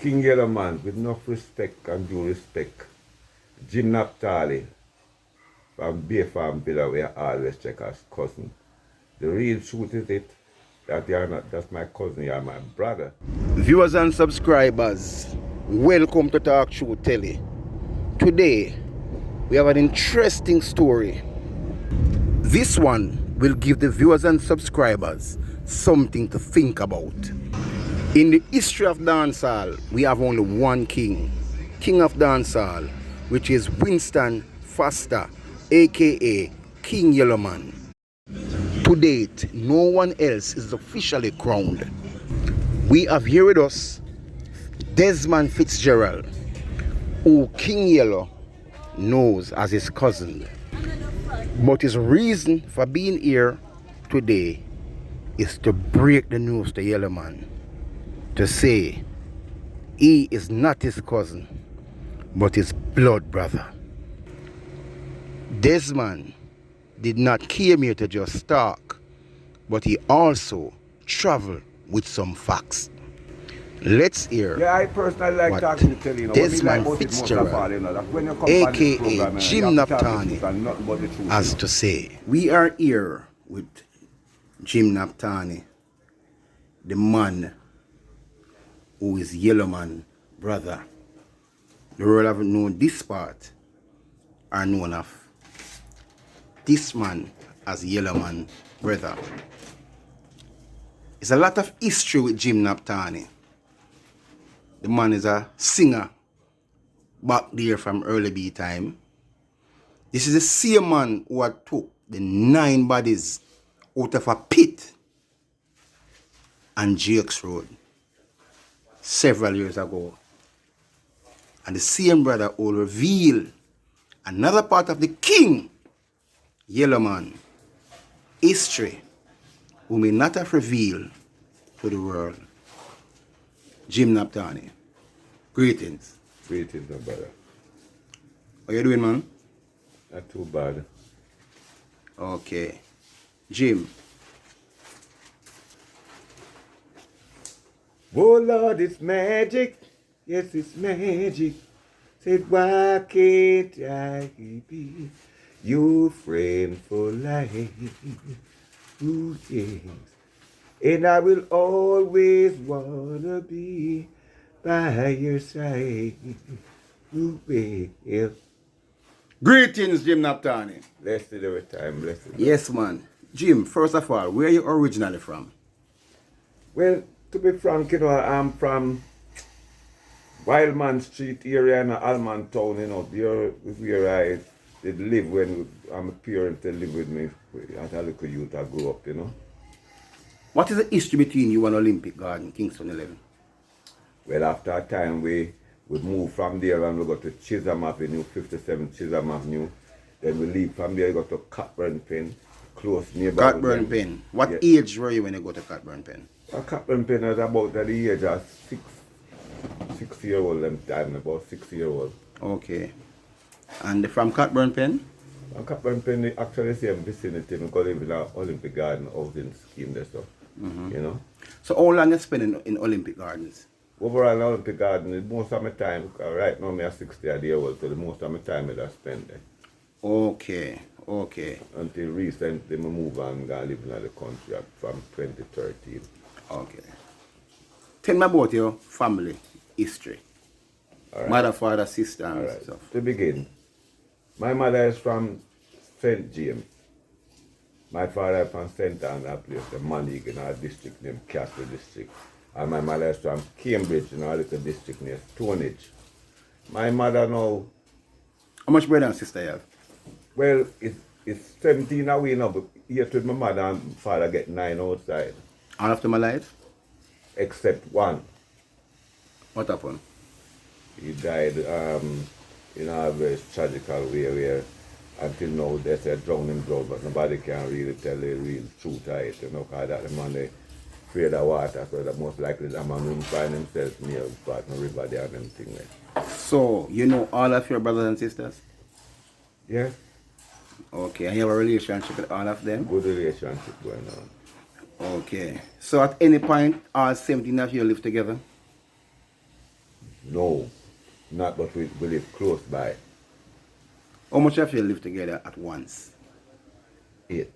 King Yellow Man, with enough respect and due respect, Jim Naphtali from Bay Farm Villa, we always check as cousin. The real truth is it that you are not just my cousin, you are my brother. Viewers and subscribers, welcome to Talk Show Telly. Today, we have an interesting story. This one will give the viewers and subscribers something to think about. In the history of dancehall, we have only one king of dancehall, which is Winston Foster, aka King Yellowman. To date, no one else is officially crowned. We have here with us Desmond Fitzgerald, who King Yellow knows as his cousin. But his reason for being here today is to break the news to Yellowman, to say he is not his cousin, but his blood brother. Desmond did not came here to just talk, but he also traveled with some facts. Let's hear. Yeah, I personally like talking to Telly, you know. Desmond Fitzgerald, aka Jim Naphtali, has to say. We are here with Jim Naphtali, the man who is Yellowman brother. The world haven't known this part are known of this man as Yellowman brother. There's a lot of history with Jim Naphtali. The man is a singer back there from early B time. This is the same man who had took the 9 bodies out of a pit on Jakes Road several years ago. And the same brother will reveal another part of the King Yellowman history who may not have revealed to the world. Jim Naphtali, greetings. Greetings, my brother. How you doing, man? Not too bad. Okay. Jim. Oh Lord, it's magic. Yes, it's magic. Said, why can't I be your friend for life? Ooh, yes. And I will always wanna be by your side. Ooh, well. Greetings, Jim Naphtali. Blessed every time, blessed. Yes, man. Jim, first of all, where are you originally from? Well, to be frank, you know, I'm from Wildman Street area in Alman Town, you know, there where I did live when my parents lived with me as a little youth I grew up, you know. What is the history between you and Olympic Garden, Kingston 11? Well, after a time, we moved from there and we got to Chisholm Avenue, 57 Chisholm Avenue. Then we leave from there, we got to Cockburn Pen, close nearby. Cockburn Pen. What age were you when you go to Cockburn Pen? Cockburn Pen was about at the age of 6-year-old them time, about 6-year-old. Okay. And from Cockburn Pen? From Cockburn Pen, actually the same vicinity, because they live in an Olympic Garden housing scheme there, so, you know. So how long you spend in Olympic Gardens? Overall, in Olympic Garden, most of my time, right now I'm 60 years old, so the most of my time I spend there. Okay, okay. Until recently, I moved and I live in the country from 2013. Okay. Tell me about your family history. Right. Mother, father, sister, and stuff. To begin, my mother is from St. James. My father is from St. Anna place, the Manig in our district named Castle District. And my mother is from Cambridge in our little district named Stonehenge. My mother now... How much brother and sister you have? Well, it's 17 away now, but here with my mother and father get 9 outside. All of them alive? Except one. What happened? He died in a very tragical way where until now they say drown him, but nobody can really tell the real truth of it, you know, because that the man they afraid of water, so that most likely the man will find himself near the river there and them thing like. So, you know all of your brothers and sisters? Yeah. Okay, and you have a relationship with all of them? Good relationship going on. Okay. So at any point, all 17 of you live together? No, not, but we live close by. How much of you live together at once? 8.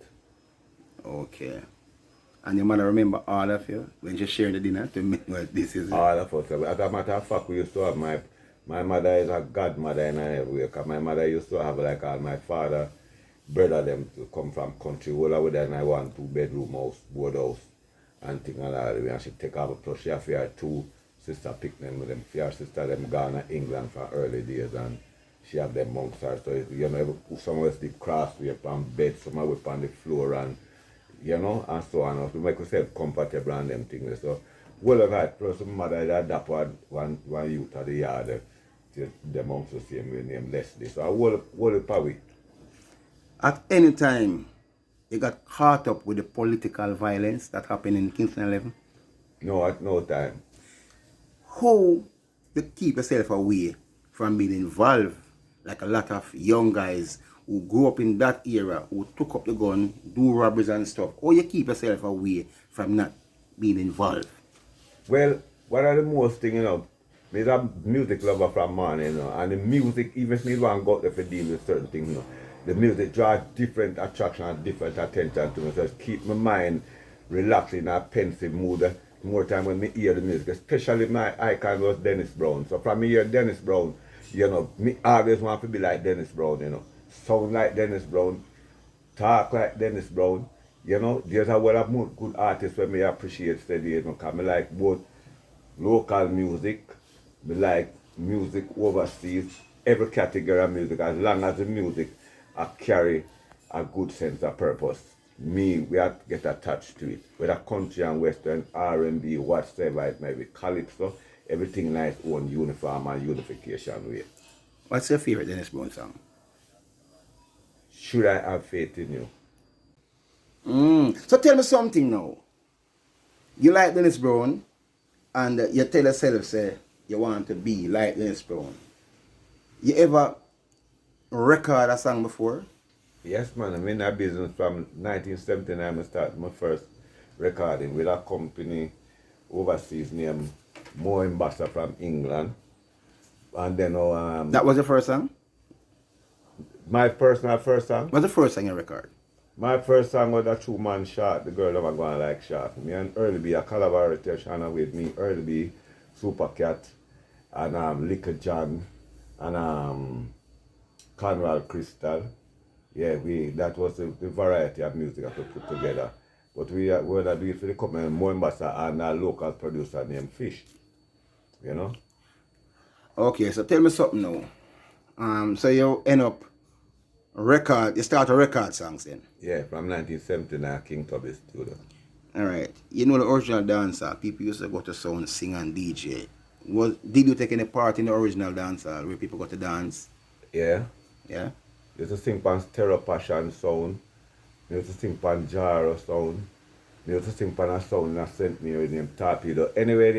Okay. And your mother remember all of you when she shared the dinner to me? Well, this is it. All of us. As a matter of fact, we used to have my mother is a godmother in everywhere. Cause my mother used to have like all my father, brother them to come from country. All of them I want 2-bedroom house, board house, and thing and all. And she take off. Plus she have her 2 sister pick them with them. Her sister them gone to England for early days, and she have them amongst her. So you know, some of us sleep crossway on bed, some of us on the floor, and you know, and so on. To make yourself comfortable and them things. So well of that, plus my mother had adapt one youth at the yard. The amongst the same way named Leslie. So I will probably. At any time, you got caught up with the political violence that happened in Kingston 11? No, at no time. How you keep yourself away from being involved, like a lot of young guys who grew up in that era, who took up the gun, do robberies and stuff? How you keep yourself away from not being involved? Well, one of the most thing, you know, me is a music lover from morning, you know, and the music, even if me want to go out there to deal with certain things, you know, the music draws different attraction and different attention to me, so it keep my mind relaxed in a pensive mood more time when me hear the music, especially my icon was Dennis Brown. So from me hear Dennis Brown, you know, me always want to be like Dennis Brown, you know, sound like Dennis Brown, talk like Dennis Brown, you know. There's a lot of more good artists where me appreciate steady, you know, because I like both local music, me like music overseas, every category of music, as long as the music carry a good sense of purpose. Me, we have to get attached to it. Whether country and western, R&B, whatever it may be, calypso, everything nice own uniform and unification way. What's your favorite Dennis Brown song? Should I have faith in you? So tell me something now. You like Dennis Brown, and you tell yourself, say, you want to be like Dennis Brown. You ever record a song before? Yes, man. I'm in that business from 1979. I started my first recording with a company overseas named Mo Ambassador from England. And then That was your first song? my personal first song. What's the first song you record? My first song was a 2-man shot, The Girl Never Gonna Like Shot. Me and Early B, a collaboration with me, Early B, Super Cat, and Liquor John, and Conrad Crystal. Yeah, that was the variety of music that we put together. But we were doing it for the company, Mo Ambassador, and a local producer named Fish. You know? Okay, so tell me something now. So you end up you start a record songs then? Yeah, from 1979, King Tubby Studio. Alright. You know the original dancer, people used to go to sound, sing and DJ. Did you take any part in the original dancer where people got to dance? Yeah. Yeah? You used to sing pan Stereo Passion sound. You used to sing pan Jaro sound. You used to sing pan a sound in a St. Mary named Torpedo. Anyway,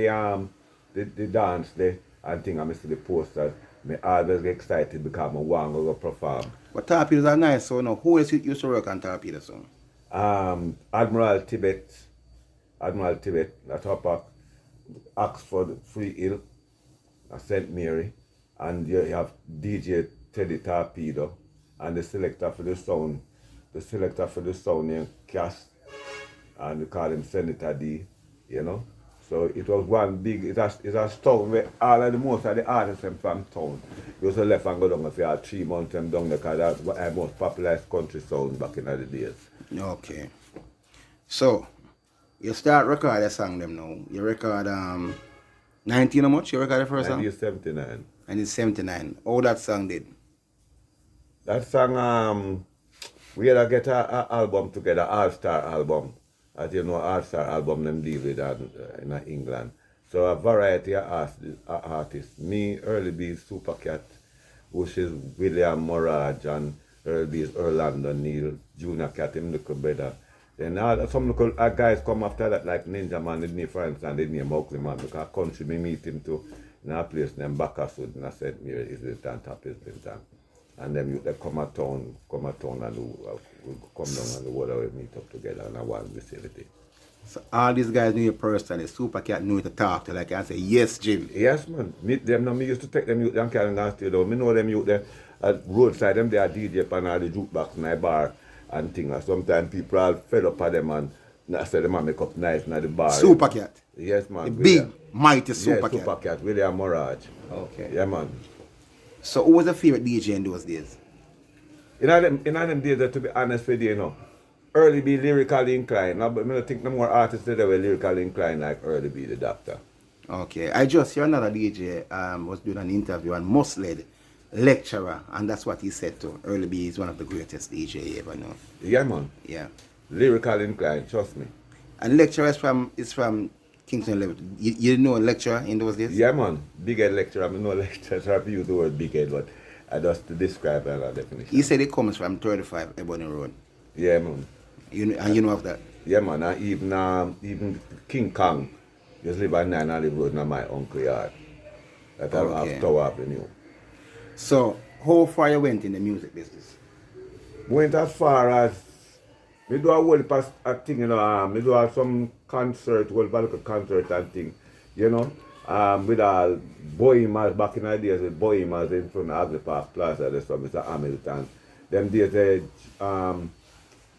the dance there and thing I miss the posters, me always get excited because I want to go perform. But Torpedoes are nice, so now who else used to work on Torpedo song? Admiral Tibet, that up at Oxford, Free Hill, St. Mary, and you have DJ Teddy Torpedo, and the selector for the sound named Cass, and we call him Senator D, you know. So it was one big, it's a town where most of the artists from town used to left and go down if you had 3 months them down there because that's what the most popularized country sound back in the days. Okay. So, you start record a song them now. You record 19 how much? You record the first song? 1979. And it's 79. How that song did? That song, we had to get an album together, All-Star album. As you know, All-Star album them deal with that in England. So a variety of artists. Me, Early B, Super Cat, which is William Morage, and Early B is Orlando Neal, Junior Cat, him little brother. Then some little guys come after that, like Ninja Man, didn't for instance, they name Oakley Man, because country me meet him to in a place named Bakerswood, in a St. Mary, Islington, top Islington. And then they come at town and we come down and the water we meet up together in a one facility. So all these guys knew you personally. Super Cat knew you to talk to, like, and say, yes, Jim. Yes, man. Meet them now. Me used to take them youth and carry them stay down. Me know them youth there at roadside. Them they are DJ pan all the jukebox in the bar and things. And sometimes people are fed up at them and not say them and make up nice in the bar. Super Cat. Yes, man. The big, mighty Super yes, Cat. Super Cat. William Morage. Okay. Yeah, man. So who was your favorite DJ in those days? In them days, to be honest with you, you know, Early be lyrically inclined. Now, but I think no more artists that were lyrically inclined like Early be the Doctor. Okay. I just hear another DJ was doing an interview and Musled lecturer, and that's what he said to Early B is one of the greatest DJ you ever know. Yeah, man. Yeah. Lyrically inclined, trust me. And lecturer is from Kingston Level. You know a lecturer in those days? Yeah, man. Big head lecturer. I mean, no lecturer. So I use the word big head, but I just to describe another definition. He said it comes from 35 Ebony Road. Yeah, man. You know of that? Yeah, man. And even King Kong just live on 9 Olive Road in my uncle yard. That I have Tower Avenue. So, how far you went in the music business? Went as far as me do a whole heap of thing, you know, me do some concert, whole local concert and thing, you know. With all Bohemians back in the days with Bohemians in front of Agri Park Plaza, that's from Mr. Hamilton. Them days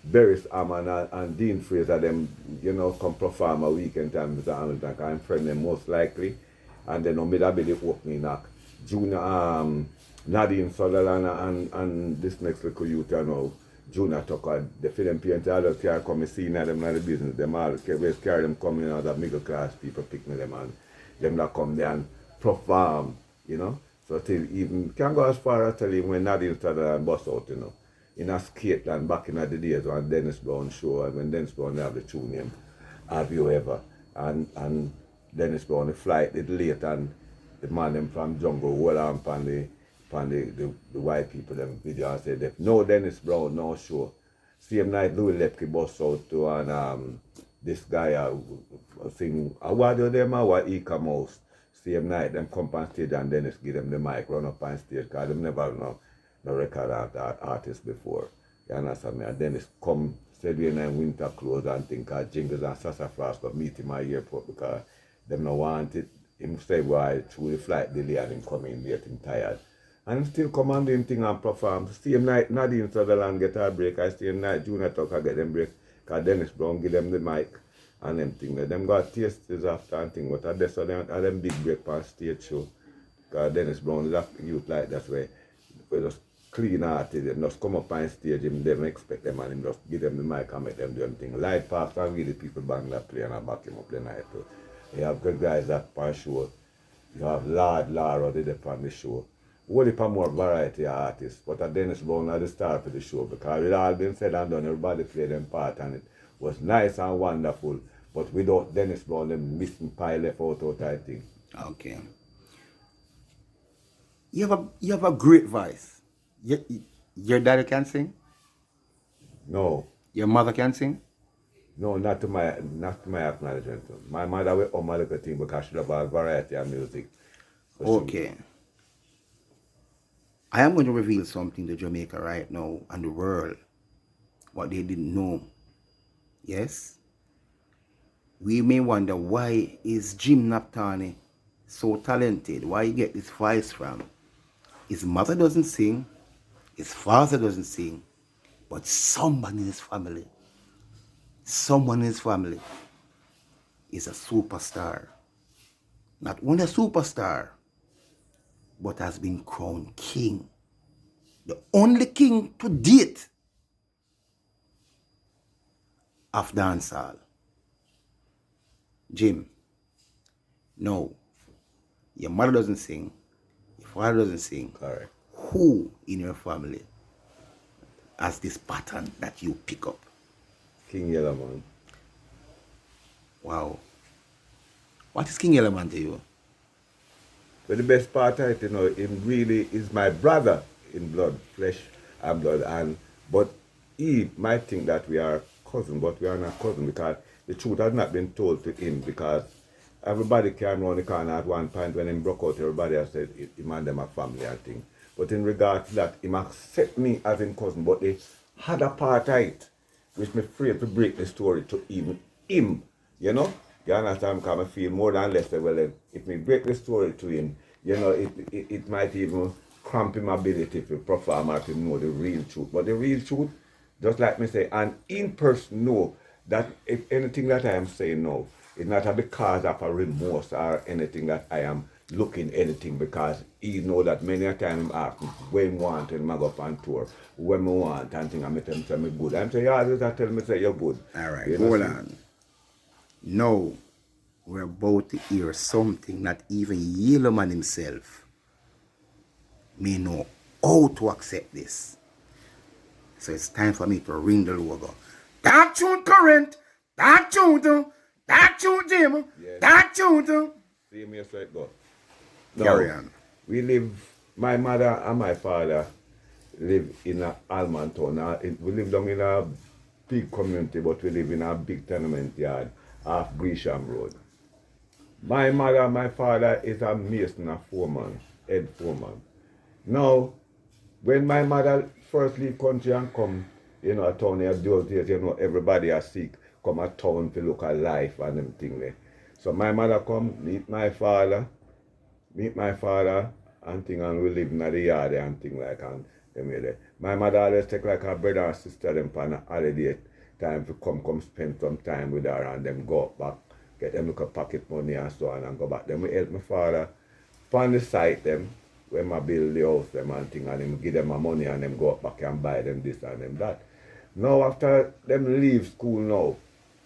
Barris Hammond and Dean Fraser, them, you know, come perform a weekend time Mr. Hamilton, because I'm friend them most likely. And then on me that be the opening act. Junior Nadine Sutherland and this next little youth, you know, Junior Tucker, the film painter, all just can't come and see them in the business. Them all carry them coming out of middle class people picking them and them that come there and perform, you know. So till even can go as far as tell you when Nadine Sutherland bust out, you know. In a Skateland back in the days when Dennis Brown show and when Dennis Brown have the tune name, Have You Ever? And Dennis Brown the flight it late and the man them from jungle hold on the white people them video and said no Dennis Brown, no show. Same night Louis Lepke bust out to and this guy sing what do them what he come out. Same night them come on stage and Dennis give them the mic, run up on stage because them never know no record artist before. You understand me? And Dennis come said we in winter clothes and think jingles and sassafras but meet him at airport because them no want it. Him say why through the flight delay and him come in late and tired. And him still come and do him thing and perform. Same night Nadine Sutherland get her break. I same night Junior Tucker get them break. Because Dennis Brown give them the mic and them thing. Them got tastes after and thing. But that's why them big break on stage show. Because Dennis Brown is a youth like that way. We just clean hearted. Them just come up on stage. Him them expect them and him just give them the mic and make them do them thing. Light parks and really people bang that play and I back him up the night too. You have good guys that on show. You have Lord Lara did it on the show. Whole heap of more variety of artists. But Dennis Brown at the start of the show because it all been said and done, everybody played them part and it was nice and wonderful. But without Dennis Brown, them missing pile left out I think. Okay. You have a great voice. Your daddy can sing? No. Your mother can sing? No, not to my acknowledgement. My mother will a little thing because she love a variety of music. So okay. I am going to reveal something to Jamaica right now and the world. What they didn't know. Yes? We may wonder why is Jim Naptani so talented? Why he get this voice from? His mother doesn't sing. His father doesn't sing. But someone in his family is a superstar. Not only a superstar, but has been crowned king. The only king to date of dancehall. Jim, no, your mother doesn't sing, your father doesn't sing. Correct. Who in your family has this pattern that you pick up? King Yellowman. Wow. What is King Yellowman to you? But the best part of it, you know, him really is my brother in blood, flesh and blood. But he might think that we are cousins, but we are not cousins because the truth has not been told to him because everybody came around the corner at one point when him broke out, everybody has said him and them a family and thing. But in regard to that, him accept me as him cousin, but they had a part of it which me afraid to break the story to even him You know? You understand? Because I feel more than less, well, then, if me break the story to him, you know, it might even cramp him ability to perform or to know the real truth. But the real truth, just like me say, and in person know that if anything that I am saying now, it's not a because of a remorse or anything that I am looking anything, because he know that many a time him ask me when want and I go up on tour, when me want and thing, and me tell him say me good. I'm say, yeah, always tell me say you're good. All right, You know, hold see? on. Now, we're about to hear something that even Yellowman himself may know how to accept this. So it's time for me to ring the logo. That tune current, that tune, Jim, Yes. that tune. See me so it go. Carry Now, on. we live, my mother and my father live in a Almontown. We live down in a big community, but we live in a big tenement yard off Gresham Road. My mother and my father is a mason, a foreman, head foreman. Now, when my mother first leave country and come, you know, a town here, those days, you know, everybody are sick, come a town to look at life and them thing there. So my mother come, meet my father and thing, and we live in the yard and thing like, and them here. My mother always take like her brother and sister them for a holiday time to come spend some time with her, and them go back, get them look at pocket money and so on and go back. Then we help my father on the site them, when I build the house them and thing, and him give them my money and them go up back and buy them this and them that. Now after them leave school now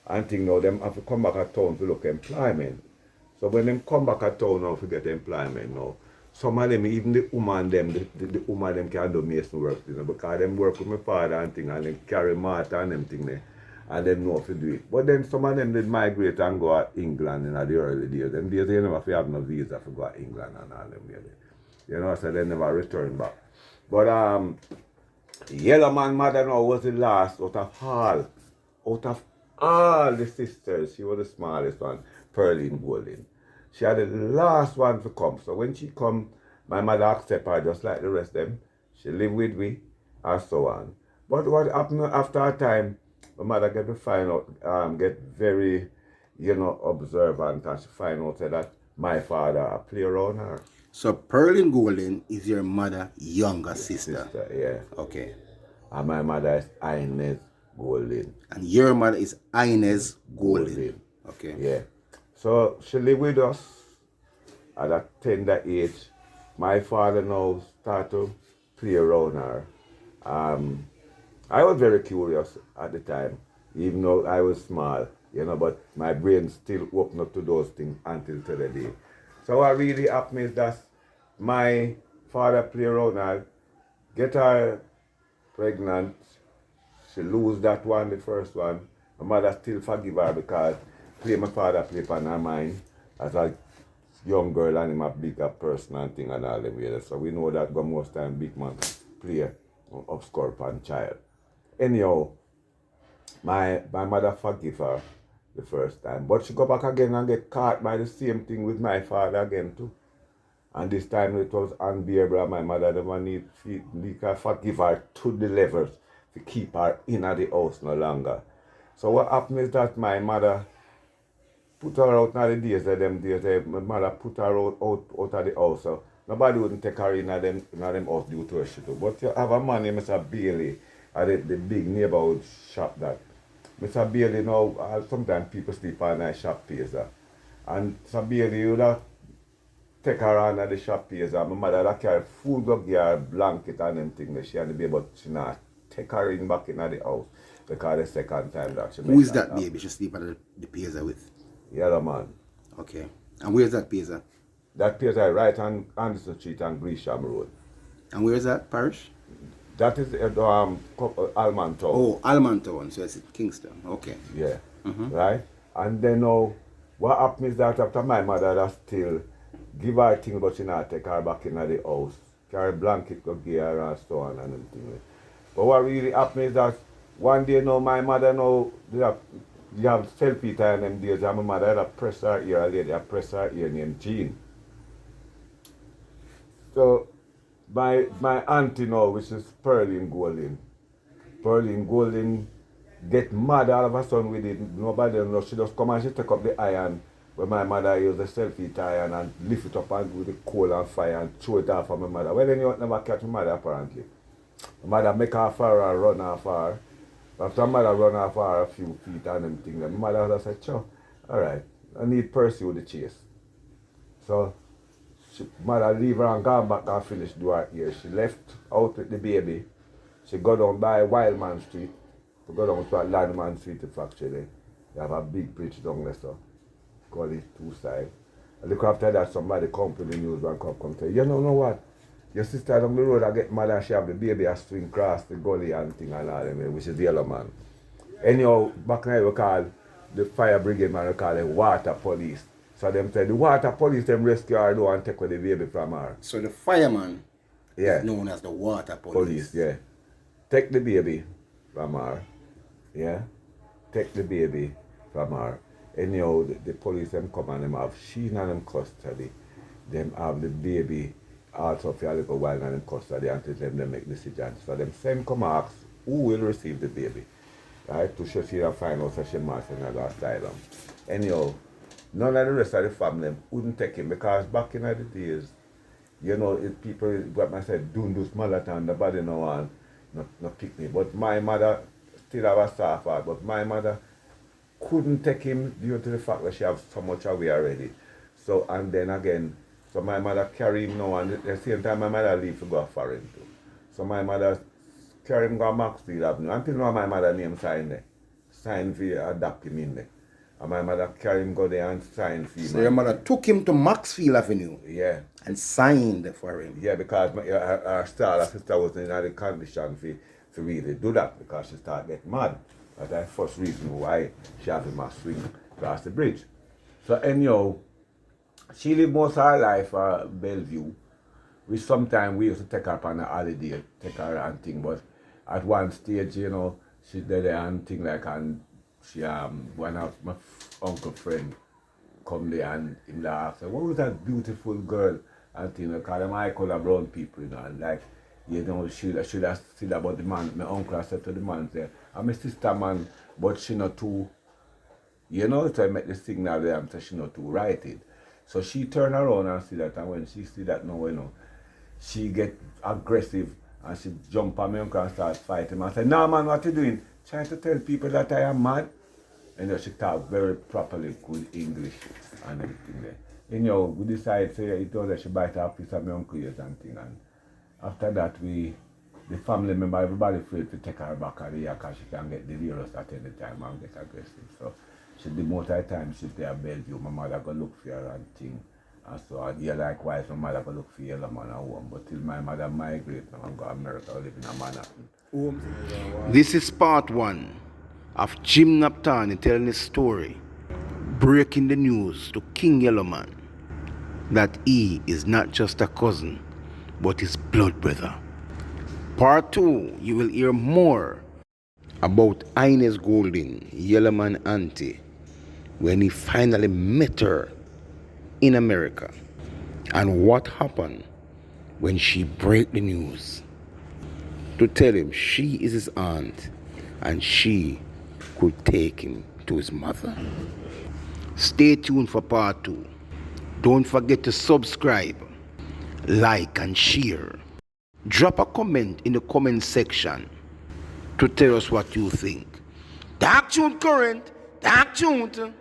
and thing now, them have to come back at town to look employment. So when them come back at town now to get employment now, some of them, even the woman them, the woman them can do mason work, you know, because them work with my father and thing, and them carry mortar and them thing there, and them know how to do it. But then some of them did migrate and go to England in the early days. Them days they never have no visa to go to England and all them there. You know, so they never return back. But Yellow Man mother now was the last out of all the sisters, she was the smallest one, Pearline Golden. She had the last one to come. So when she come, my mother accept her just like the rest of them. She live with me and so on. But what happened after a time, my mother get to find out, get very, you know, observant, and she find out that my father play around her. So Pearline Golden is your mother younger sister. Yeah. Okay. And my mother is Inez Golden. And your mother is Inez Golden. Okay. Yeah. So she lived with us at a tender age. My father now started to play around her. I was very curious at the time, even though I was small, you know, but my brain still opened up to those things until today. So what really happened is that my father played around her, get her pregnant, she lose that one, the first one. My mother still forgive her because my father play on her mind as a young girl and him a bigger person and thing and all them way. So we know that go most time big man play obscure pan child. Anyhow, my mother forgive her the first time. But she go back again and get caught by the same thing with my father again too. And this time it was unbearable. My mother never need to forgive her to the levels to keep her in the house no longer. So what happened is that my mother put her out now the days of them days. My mother put her out of the house. So nobody wouldn't take her in them house due to her shit. But you have a man named Mr. Bailey at the big neighborhood shop that. Mr. Bailey now, sometimes people sleep on night shop pizza. And Mr. Bailey would have take her on at the shop pizza. My mother that carry food up here, blanket and them things. She had the baby, but she not take her in back in the house because the second time that she Who is that baby she sleep at the pizza with? Yellow Man. Okay. And where's that pizza? That pizza right on Anderson Street and Gresham Road. And where's that parish? That is Almontown. Oh, Almontown. So it's Kingston. Okay. Yeah. Right? And then now, what happened is that after my mother that still give her thing, but she not take her back in the house. Carry blanket go give her and so on and everything. But what really happened is that one day now my mother now you have selfie time them days, and my mother had a press her ear, a lady had press her ear named Jean. So my auntie now, which is Pearline Golden get mad all of a sudden with it. Nobody knows. She just come and she take up the iron where my mother used the selfie iron and lift it up and with the coal and fire and throw it off of my mother. Well, then you never catch my mother apparently. My mother make her fire and run off her. After my mother run off her a few feet and them things, my mother just said, "Sure, alright, I need pursue the chase." So mother leave her and gone back and finish do her ear. She left out with the baby. She go down by Wildman Street. To go down to a Landman Street factory there. They have a big bridge down there, so call it two sides. And look after that somebody come to the news and come say, "You know what? Your sister down the road I get mad and she have the baby a swing across the gully and thing and all them, which is the yellow man." Anyhow, back now we call the fire brigade man, we call them water police. So them say the water police them rescue her though and take away the baby from her. So the fireman Yeah. is known as the water police. Police, yeah. Take the baby from her. Yeah. Take the baby from her. Anyhow, the police them come and them have she in them custody. Them have the baby also for a little while in them custody until them make decisions. So them same come ask who will receive the baby. Right? To show she and find out that she must in the asylum. Anyhow, none of the rest of the family wouldn't take him because back in the days, you know, people what I said, don't do small and the body no one no pick me. But my mother still have a soft heart, but my mother couldn't take him due to the fact that she have so much away already. So and then again, so my mother carry him now and at the same time my mother leave to go foreign too. So my mother carry him go Maxfield Avenue. Until now my mother name sign there. Sign for adopt him in there. And my mother carry him go there and sign for him. So your mother took him to Maxfield Avenue. Yeah. And signed for him. Yeah, because her sister was in the condition to really do that because she started getting mad. That's the first reason why she had him swing across the bridge. So anyhow, she lived most of her life at Bellevue. We sometimes we used to take her on a holiday, take her and thing, but at one stage, you know, she did there and thing like and she one of my uncle friend come there and him asked her, "What was that beautiful girl?" And thing, because them eye color brown people, you know, and like, you know, she should have said about the man, my uncle said to the man there, "I'm my sister man, but she not too," you know, so I make the signal there and say she not too righted. So she turn around and see that, and when she see that now, you know, she get aggressive and she jump on my uncle and start fighting. I say, "No man, what you doing? Trying to tell people that I am mad?" And then she talk very properly good English and everything there. You know, we decided say it was that she bite her piece of my uncle ears and thing, and after that the family member, everybody afraid to take her back out here because she can get delirious at any time and get aggressive. So she the most of the time she's there at Bellevue, my mother go look for her and thing. And so yeah, likewise my mother go look for yellow man at home. But till my mother migrate now and go to America live in a Manhattan. This is part 1 of Jim Naptani telling his story, breaking the news to King Yellowman that he is not just a cousin, but his blood brother. Part 2, you will hear more about Ines Golden, Yellowman auntie, when he finally met her in America, and what happened when she break the news to tell him she is his aunt and she could take him to his mother. Stay tuned for part 2. Don't forget to subscribe, like and share. Drop a comment in the comment section to tell us what you think. Dark Tune Current, Dark Tune.